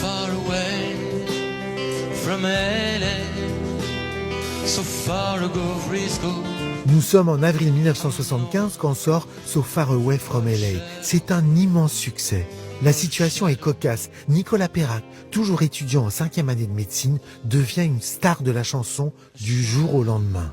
far away from LA, so far ago Frisco. Nous sommes en avril 1975 quand sort So Far Away From LA. C'est un immense succès. La situation est cocasse. Nicolas Perrac, toujours étudiant en 5e année de médecine, devient une star de la chanson du jour au lendemain.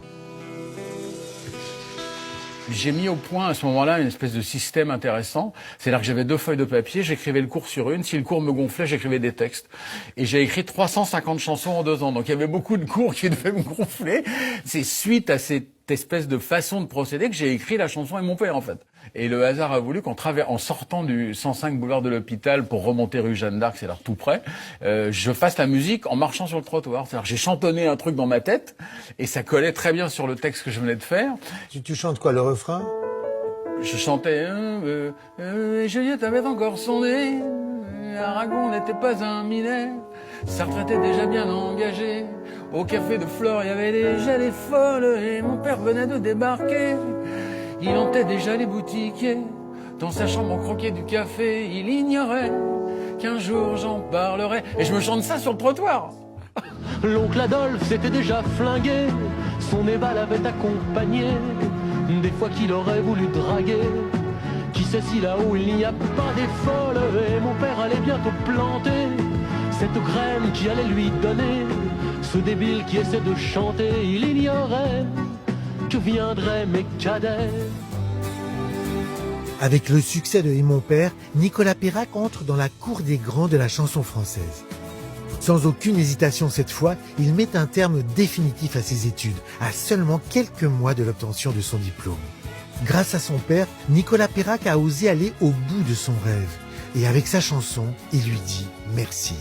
J'ai mis au point à ce moment-là une espèce de système intéressant. C'est-à-dire que j'avais 2 feuilles de papier, j'écrivais le cours sur une. Si le cours me gonflait, j'écrivais des textes. Et j'ai écrit 350 chansons en 2 ans. Donc il y avait beaucoup de cours qui devaient me gonfler. C'est suite à cette espèce de façon de procéder que j'ai écrit la chanson Et mon père, en fait. Et le hasard a voulu en sortant du 105 boulevard de l'Hôpital pour remonter rue Jeanne d'Arc, c'est là tout près, je fasse la musique en marchant sur le trottoir. C'est-à-dire que j'ai chantonné un truc dans ma tête et ça collait très bien sur le texte que je venais de faire. Tu chantes quoi, le refrain? Je chantais et Juliette avait encore son nez, Aragon n'était pas un minet, Sartre était déjà bien engagé, au café de Flore il y avait déjà les folles et mon père venait de débarquer. Il hantait déjà les boutiquiers, dans sa chambre on croquait du café, il ignorait qu'un jour j'en parlerai. Et je me chante ça sur le trottoir. L'oncle Adolphe s'était déjà flingué, son Eva l'avait accompagné, des fois qu'il aurait voulu draguer. Qui sait si là-haut il n'y a pas des folles, et mon père allait bientôt planter cette graine qui allait lui donner ce débile qui essaie de chanter. Il ignorait que viendraient mes cadets. Avec le succès de Et mon père, Nicolas Perrac entre dans la cour des grands de la chanson française. Sans aucune hésitation cette fois, il met un terme définitif à ses études, à seulement quelques mois de l'obtention de son diplôme. Grâce à son père, Nicolas Perrac a osé aller au bout de son rêve. Et avec sa chanson, il lui dit merci.